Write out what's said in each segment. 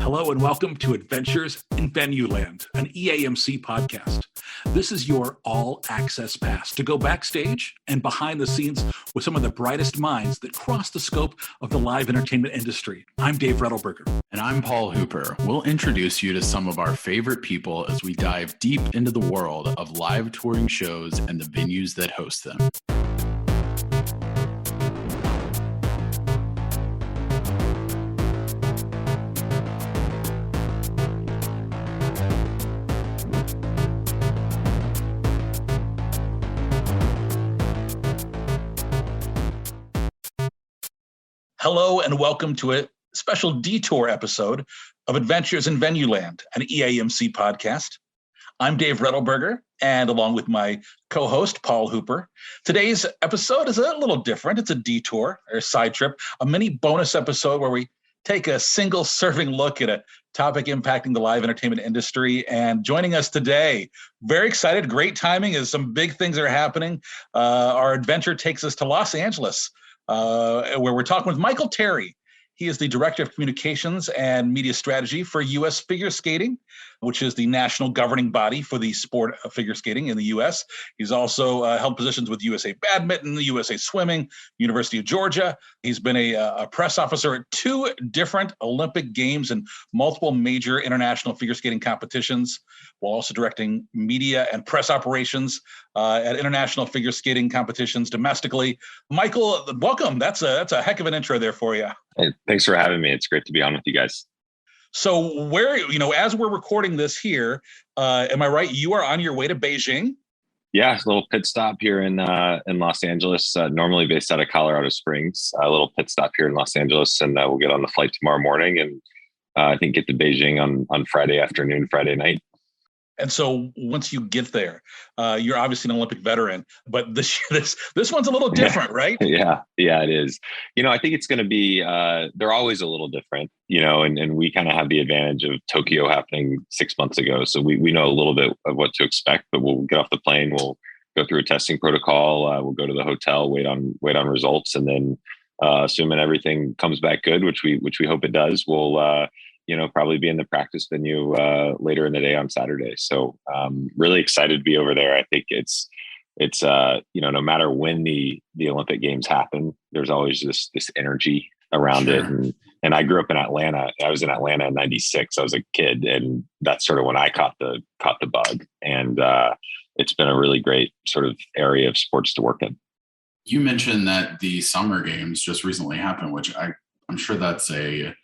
Hello and welcome to Adventures in Venueland, an EAMC podcast. This is your all-access pass to go backstage and behind the scenes with some of the brightest minds that cross the scope of the live entertainment industry. I'm Dave Rettelberger. And I'm Paul Hooper. We'll introduce you to some of our favorite people as we dive deep into the world of live touring shows and the venues that host them. Hello and welcome to a special detour episode of Adventures in Venueland, an EAMC podcast. I'm Dave Rettelberger, and along with my co-host, Paul Hooper. Today's episode is a little different. It's a detour, or a side trip, a mini bonus episode where we take a single serving look at a topic impacting the live entertainment industry. And joining us today, very excited, great timing as some big things are happening. Our adventure takes us to Los Angeles, where we're talking with Michael Terry. He is the Director of Communications and Media Strategy for U.S. Figure Skating, which is the national governing body for the sport of figure skating in the U.S. He's also held positions with USA Badminton, the USA Swimming, University of Georgia. He's been a press officer at 2 different Olympic Games and multiple major international figure skating competitions, while also directing media and press operations at international figure skating competitions domestically. Michael, welcome. That's a heck of an intro there for you. Hey, thanks for having me. It's great to be on with you guys. So as we're recording this here, am I right? You are on your way to Beijing? Yeah, a little pit stop here in Los Angeles, normally based out of Colorado Springs, a little pit stop here in Los Angeles, and we'll get on the flight tomorrow morning and I think get to Beijing on Friday afternoon, Friday night. And so once you get there, you're obviously an Olympic veteran, but this one's a little different, right? Yeah, it is. I think it's going to be, they're always a little different, and we kind of have the advantage of Tokyo happening 6 months ago. So we know a little bit of what to expect, but we'll get off the plane, we'll go through a testing protocol, we'll go to the hotel, wait on results, and then assuming everything comes back good, which we hope it does, we'll probably be in the practice venue later in the day on Saturday. So really excited to be over there. I think it's no matter when the Olympic Games happen, there's always this energy around Sure. it. And I grew up in Atlanta. I was in Atlanta in '96. I was a kid, and that's sort of when I caught the bug. And it's been a really great sort of area of sports to work in. You mentioned that the Summer Games just recently happened, which I'm sure that's a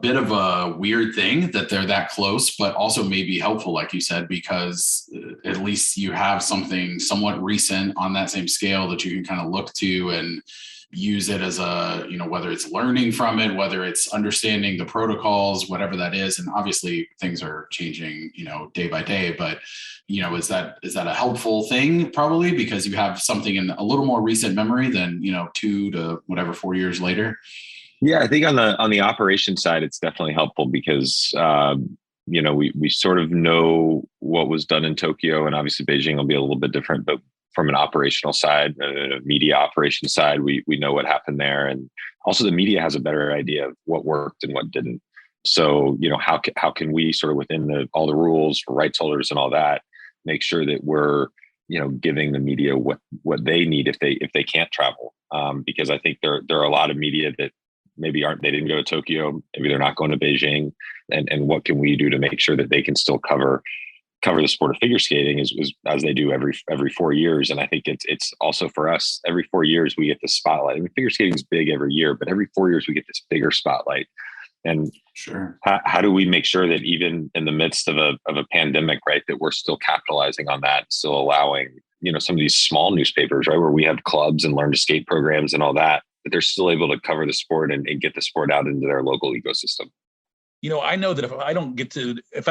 bit of a weird thing that they're that close, but also maybe helpful, like you said, because at least you have something somewhat recent on that same scale that you can kind of look to and use it as a, whether it's learning from it, whether it's understanding the protocols, whatever that is. And obviously things are changing, day by day, but, is that a helpful thing? Probably because you have something in a little more recent memory than, 2 to 4 years later. Yeah, I think on the operations side, it's definitely helpful because we sort of know what was done in Tokyo, and obviously Beijing will be a little bit different. But from an operational side, a media operations side, we know what happened there, and also the media has a better idea of what worked and what didn't. So how can we sort of within all the rules for rights holders and all that make sure that we're giving the media what they need if they can't travel, because I think there are a lot of media that maybe they didn't go to Tokyo, maybe they're not going to Beijing, and what can we do to make sure that they can still cover the sport of figure skating as they do every 4 years. And I think it's also for us, every 4 years we get the spotlight. I mean, figure skating is big every year, but every 4 years we get this bigger spotlight. And sure, how do we make sure that even in the midst of a pandemic, right, that we're still capitalizing on that, still allowing some of these small newspapers, right, where we have clubs and learn to skate programs and all that, but they're still able to cover the sport and get the sport out into their local ecosystem. I know that if I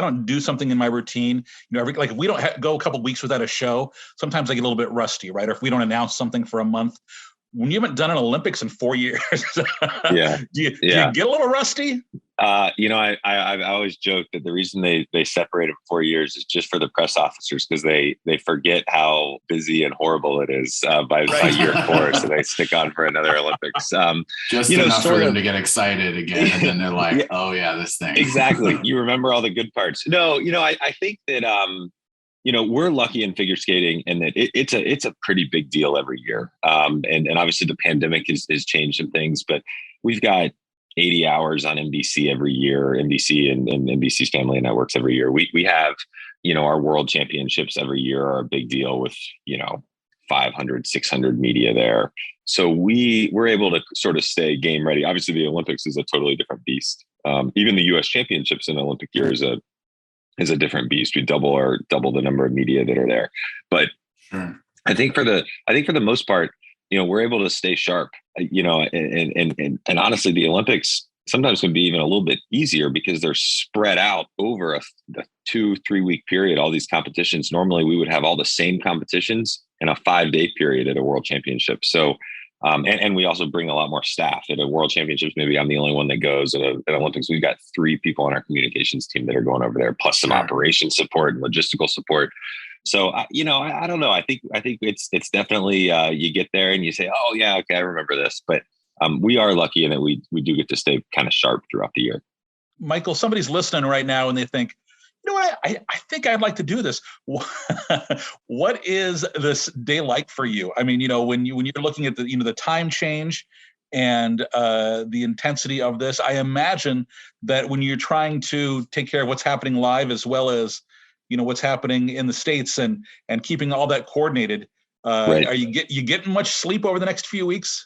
don't do something in my routine, if we don't go a couple of weeks without a show, sometimes I get a little bit rusty, right? Or if we don't announce something for a month, when you haven't done an Olympics in 4 years, Yeah. do you get a little rusty? I've always joked that the reason they separated 4 years is just for the press officers, because they forget how busy and horrible it is by year 4, so they stick on for another Olympics. Just enough for them to get excited again, and then they're like, yeah, "Oh yeah, this thing." Exactly. You remember all the good parts. No, I think that we're lucky in figure skating, and that it's a pretty big deal every year. And obviously the pandemic has changed some things, but we've got 80 hours on NBC every year, NBC and NBC's family networks every year. We have, our world championships every year are a big deal with, 500, 600 media there. So we're able to sort of stay game ready. Obviously the Olympics is a totally different beast. Even the US championships in Olympic year is a different beast. We double the number of media that are there. But I think for the most part, we're able to stay sharp, and honestly, the Olympics sometimes can be even a little bit easier because they're spread out over a 2-3 week period. All these competitions, normally we would have all the same competitions in a 5-day period at a world championship. So, and we also bring a lot more staff at a world championships. Maybe I'm the only one that goes at Olympics. We've got 3 people on our communications team that are going over there, plus some operations support and logistical support. So, I don't know. I think it's definitely you get there and you say, oh yeah, okay, I remember this. But we are lucky in that we do get to stay kind of sharp throughout the year. Michael, somebody's listening right now and they think, I think I'd like to do this. What is this day like for you? I mean, when you're looking at the time change and the intensity of this, I imagine that when you're trying to take care of what's happening live as well as what's happening in the States and keeping all that coordinated. Right. Are you getting much sleep over the next few weeks?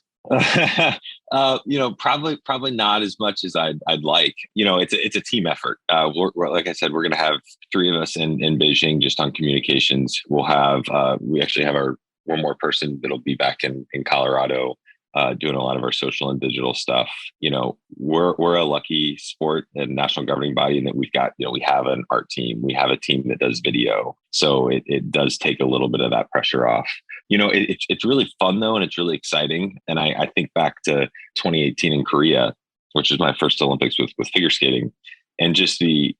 Probably not as much as I'd like. It's a team effort. We're like I said, we're going to have 3 of us in Beijing just on communications. We'll have we actually have our one more person that'll be back in Colorado doing a lot of our social and digital stuff. We're a lucky sport and national governing body in that we've got, we have an art team, we have a team that does video. So it does take a little bit of that pressure off. It's really fun though, and it's really exciting. And I think back to 2018 in Korea, which is my first Olympics with figure skating, and just the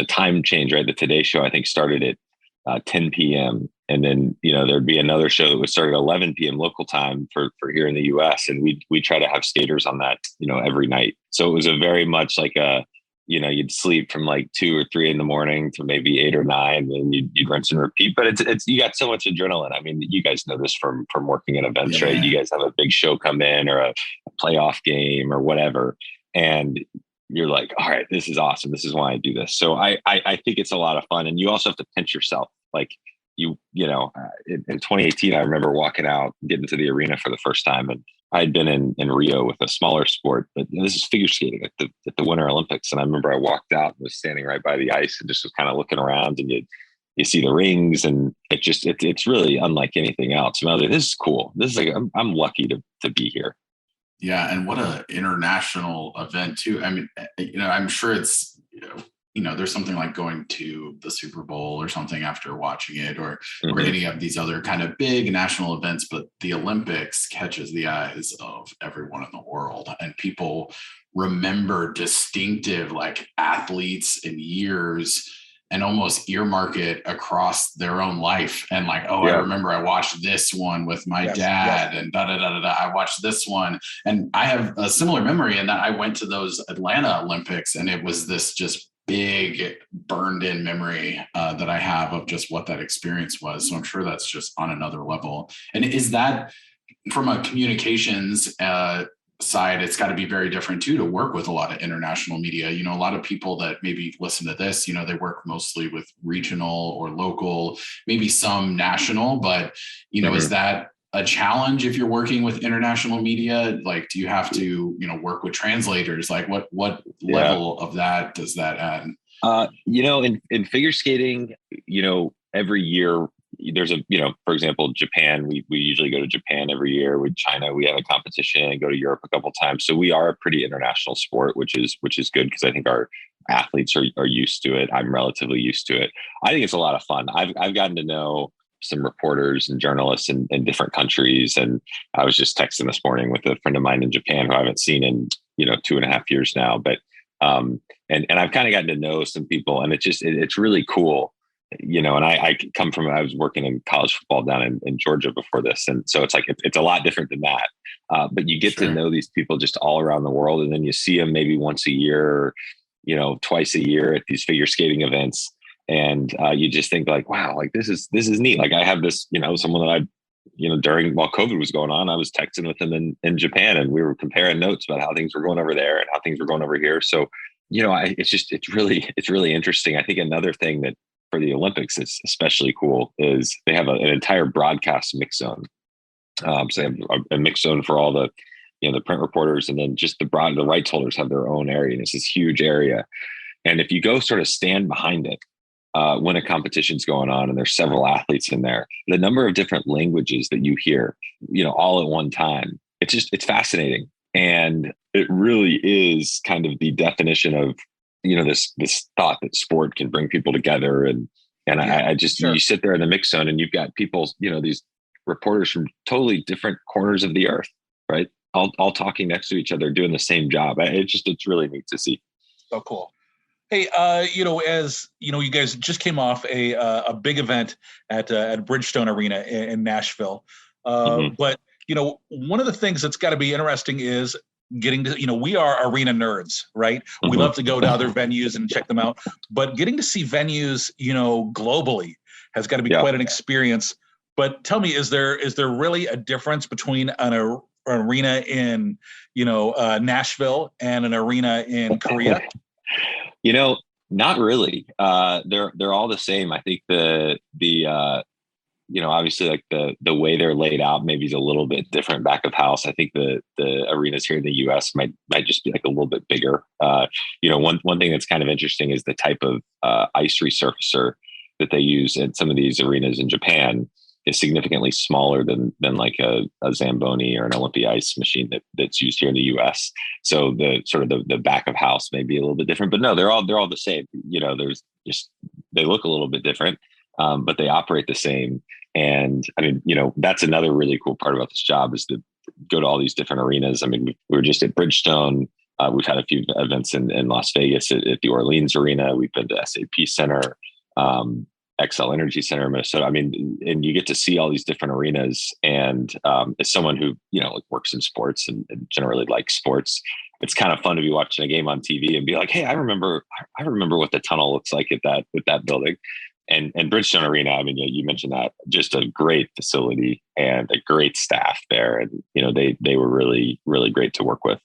time change, right? The Today Show, I think, started at 10 p.m. And then, there'd be another show that would start at 11 p.m. local time for here in the US. And we try to have skaters on that, every night. So it was a very much like you'd sleep from like 2 or 3 in the morning to maybe 8 or 9, and you'd rinse and repeat. But it's you got so much adrenaline. I mean, you guys know this from working at events, right? You guys have a big show come in or a playoff game or whatever. And you're like, all right, this is awesome. This is why I do this. So I think it's a lot of fun. And you also have to pinch yourself. Like in 2018, I remember walking out, getting to the arena for the first time. And I had been in Rio with a smaller sport, but this is figure skating at the Winter Olympics. And I remember I walked out and was standing right by the ice and just was kind of looking around, and you see the rings, and it's really unlike anything else. And I was like, this is cool. This is like, I'm lucky to be here. Yeah. And what an international event too. I mean, I'm sure it's, there's something like going to the Super Bowl or something after watching it, or any of these other kind of big national events, but the Olympics catches the eyes of everyone in the world, and people remember distinctive like athletes and years and almost earmark it across their own life. And like, I remember I watched this one with my dad and I watched this one. And I have a similar memory in that I went to those Atlanta Olympics, and it was this just big burned in memory that I have of just what that experience was. So I'm sure that's just on another level. And is that from a communications side, it's got to be very different too, to work with a lot of international media. A lot of people that maybe listen to this, they work mostly with regional or local, maybe some national, but is that a challenge if you're working with international media? Like, do you have to, work with translators? Like what level of that does that add? In figure skating, every year there's for example, Japan, we usually go to Japan every year. With China, we have a competition and go to Europe a couple of times. So we are a pretty international sport, which is good, because I think our athletes are used to it. I'm relatively used to it. I think it's a lot of fun. I've gotten to know some reporters and journalists in different countries. And I was just texting this morning with a friend of mine in Japan who I haven't seen in, 2.5 years now. But and I've kind of gotten to know some people, and it's really cool. And I was working in college football down in Georgia before this. And so it's like, it's a lot different than that. But you get to know these people just all around the world. And then you see them maybe once a year, twice a year at these figure skating events. And you just think like, wow, like this is neat. Like I have this, someone that while COVID was going on, I was texting with them in Japan, and we were comparing notes about how things were going over there and how things were going over here. So, it's really interesting. I think another thing that for the Olympics is especially cool is they have an entire broadcast mix zone. So they have a mix zone for all the, the print reporters, and then just the rights holders have their own area. And it's this huge area. And if you go sort of stand behind it, when a competition's going on and there's several athletes in there, the number of different languages that you hear, all at one time, it's fascinating. And it really is kind of the definition of, this thought that sport can bring people together. And you sit there in the mix zone and you've got people, these reporters from totally different corners of the earth, right? All talking next to each other, doing the same job. It's really neat to see. So cool. Hey, as you guys just came off a big event at Bridgestone Arena in Nashville. But, one of the things that's got to be interesting is getting to, we are arena nerds, right? Mm-hmm. We love to go to other venues and check them out, but getting to see venues, globally has got to be quite an experience. But tell me, is there really a difference between an arena in, Nashville and an arena in Korea? Not really. They're all the same. I think the obviously like the way they're laid out maybe is a little bit different back of house. I think the arenas here in the US might just be like a little bit bigger. One thing that's kind of interesting is the type of ice resurfacer that they use in some of these arenas in Japan is significantly smaller than like a Zamboni or an Olympia ice machine that's used here in the US. So the sort of the back of house may be a little bit different, but no, they're all the same. There's just, they look a little bit different, but they operate the same. And I mean, that's another really cool part about this job is to go to all these different arenas. I mean, we were just at Bridgestone. We've had a few events in Las Vegas at the Orleans Arena. We've been to SAP Center, XL Energy Center in Minnesota. I mean, and you get to see all these different arenas. And as someone who, works in sports and generally likes sports, it's kind of fun to be watching a game on TV and be like, hey, I remember what the tunnel looks like at that building. And Bridgestone Arena, I mean, you mentioned that, just a great facility and a great staff there. And, they were really, really great to work with.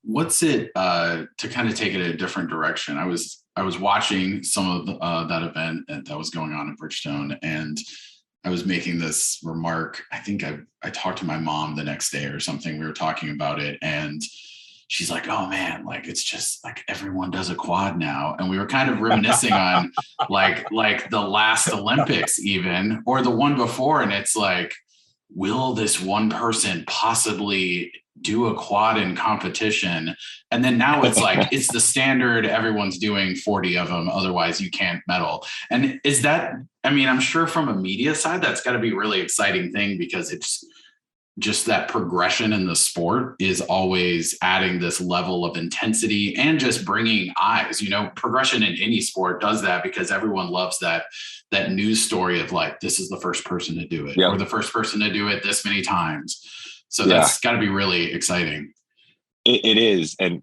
What's it to kind of take it a different direction? I was watching some of that event that was going on in Bridgestone, and I was making this remark. I think I talked to my mom the next day or something. We were talking about it, and she's like, oh man, like, it's just like everyone does a quad now. And we were kind of reminiscing on like the last Olympics even, or the one before. And it's like, will this one person possibly do a quad in competition? And then now it's like, it's the standard, everyone's doing 40 of them. Otherwise you can't medal. And is that, I mean, I'm sure from a media side, that's gotta be a really exciting thing, because it's just that progression in the sport is always adding this level of intensity and just bringing eyes. Progression in any sport does that, because everyone loves that news story of like, this is the first person to do it, or the first person to do it this many times. So that's got to be really exciting. It is. And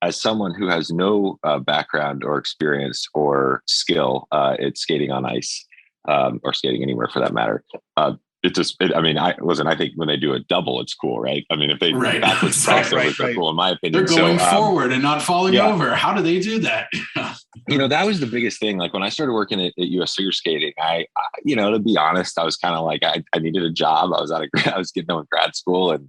as someone who has no background or experience or skill at skating on ice, or skating anywhere for that matter, I think when they do a double, it's cool, right? I mean, if they backwards crossovers, they're cool in my opinion. They're going forward and not falling over. How do they do that? That was the biggest thing. Like when I started working at US Figure Skating, I to be honest, I was kind of like, I needed a job. I was getting done with grad school, and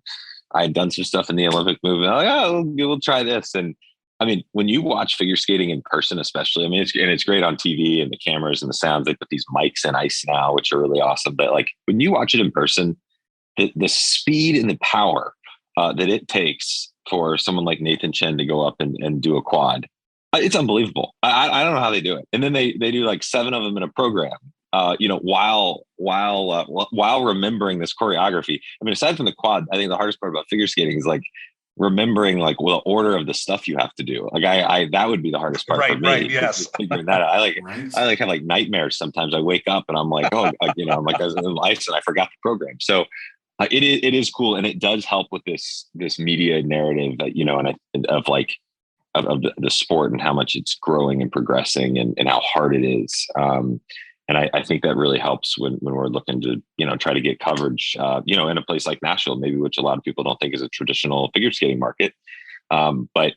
I had done some stuff in the Olympic movement. I'm like, oh, we'll try this. And I mean, when you watch figure skating in person, especially, I mean, it's great on TV and the cameras and the sounds. They put these mics in ice now, which are really awesome. But like when you watch it in person, the speed and the power that it takes for someone like Nathan Chen to go up and do a quad, it's unbelievable. I don't know how they do it. And then they do like 7 of them in a program, while while remembering this choreography. I mean, aside from the quad, I think the hardest part about figure skating is like remembering like the order of the stuff you have to do. Like I that would be the hardest part for me. Right. Yes. Figuring that out. I have like nightmares sometimes. I wake up and I'm like, oh, I'm like I was in ice and I forgot the program. So it is cool, and it does help with this media narrative, and of the sport and how much it's growing and progressing and how hard it is. And I think that really helps when we're looking to, try to get coverage, in a place like Nashville, maybe, which a lot of people don't think is a traditional figure skating market. But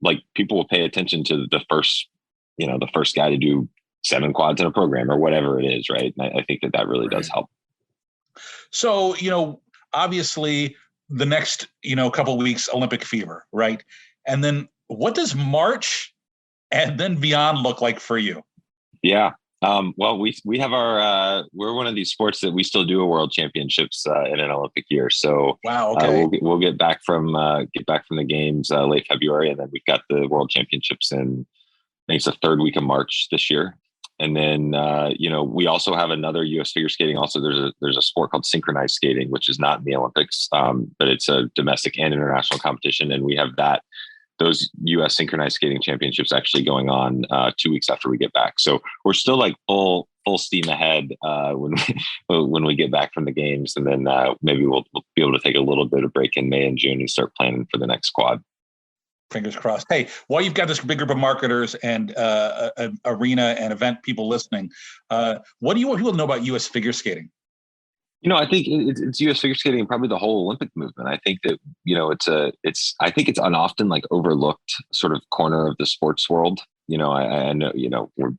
like people will pay attention to the first guy to do 7 quads in a program or whatever it is. Right. And I think that really does help. So, obviously the next, couple of weeks, Olympic fever, right? And then what does March and then beyond look like for you? Yeah. Well, we have we're one of these sports that we still do a world championships in an Olympic year. So wow, okay. We'll get back from the games late February, and then we've got the world championships in, I think it's the third week of March this year. And then we also have another U.S. figure skating. Also, there's a sport called synchronized skating, which is not in the Olympics, but it's a domestic and international competition, and we have those U.S. synchronized skating championships actually going on 2 weeks after we get back. So we're still like full steam ahead when we get back from the games, and then maybe we'll be able to take a little bit of break in May and June and start planning for the next quad. Fingers crossed. Hey, while you've got this big group of marketers and arena and event people listening, what do you want people to know about U.S. figure skating? I think it's U.S. figure skating and probably the whole Olympic movement. I think that, I think it's an often like overlooked sort of corner of the sports world. I know, we're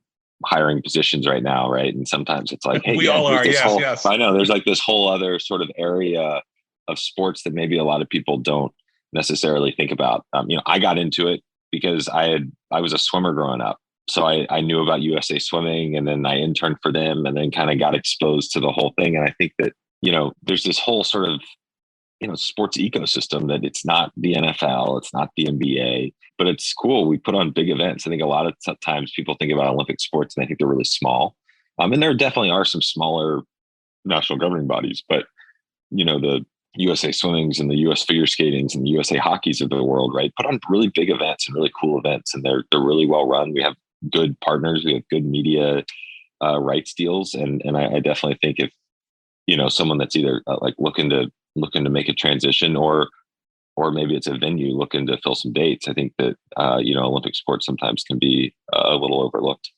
hiring positions right now, right? And sometimes it's like, hey, we all are. Yes. I know there's like this whole other sort of area of sports that maybe a lot of people don't necessarily think about. I got into it because I was a swimmer growing up. So I knew about USA Swimming, and then I interned for them, and then kind of got exposed to the whole thing. And I think that, there's this whole sort of, sports ecosystem that it's not the NFL, it's not the NBA, but it's cool. We put on big events. I think a lot of times people think about Olympic sports and I think they're really small. And there definitely are some smaller national governing bodies, but, the USA Swimmings and the US Figure Skatings and the USA Hockeys of the world, right, put on really big events and really cool events. And they're really well run. We have good partners. We have good media rights deals. And I definitely think if, someone that's either like looking to make a transition or maybe it's a venue looking to fill some dates, I think that, Olympic sports sometimes can be a little overlooked.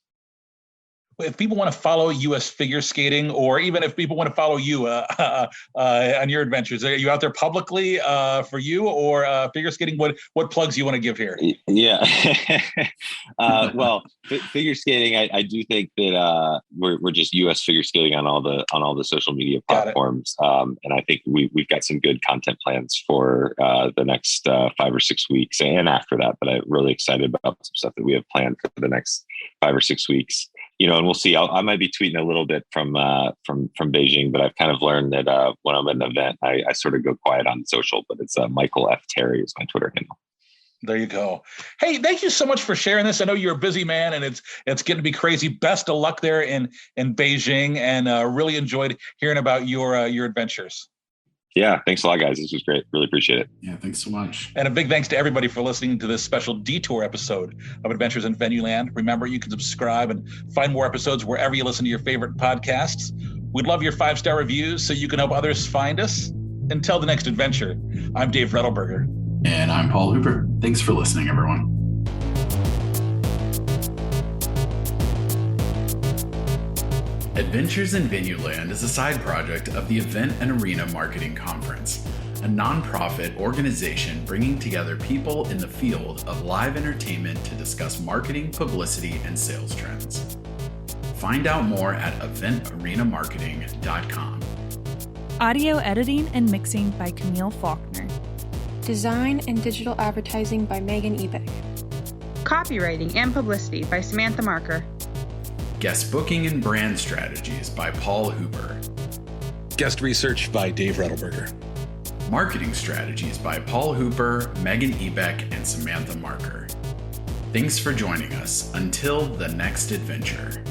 If people want to follow U.S. figure skating, or even if people want to follow you on your adventures, are you out there publicly for you or figure skating? What plugs you want to give here? Yeah. Well, figure skating, I do think that we're just U.S. figure skating on all the social media platforms, and I think we've got some good content plans for the next 5 or 6 weeks and after that. But I'm really excited about some stuff that we have planned for the next 5 or 6 weeks. And we'll see. I might be tweeting a little bit from Beijing, but I've kind of learned that when I'm at an event, I sort of go quiet on social. But it's Michael F. Terry is my Twitter handle. There you go. Hey, thank you so much for sharing this. I know you're a busy man, and it's getting to be crazy. Best of luck there in Beijing, and really enjoyed hearing about your adventures. Yeah, thanks a lot, guys. This was great. Really appreciate it. Yeah, thanks so much. And a big thanks to everybody for listening to this special detour episode of Adventures in Venueland. Remember, you can subscribe and find more episodes wherever you listen to your favorite podcasts. We'd love your 5-star reviews so you can help others find us. Until the next adventure, I'm Dave Rettelberger. And I'm Paul Hooper. Thanks for listening, everyone. Adventures in Venueland is a side project of the Event and Arena Marketing Conference, a nonprofit organization bringing together people in the field of live entertainment to discuss marketing, publicity, and sales trends. Find out more at eventarenamarketing.com. Audio editing and mixing by Camille Faulkner. Design and digital advertising by Megan Ebeck. Copywriting and publicity by Samantha Marker. Guest booking and brand strategies by Paul Hooper. Guest research by Dave Rettelberger. Marketing strategies by Paul Hooper, Megan Ebeck, and Samantha Marker. Thanks for joining us. Until the next adventure.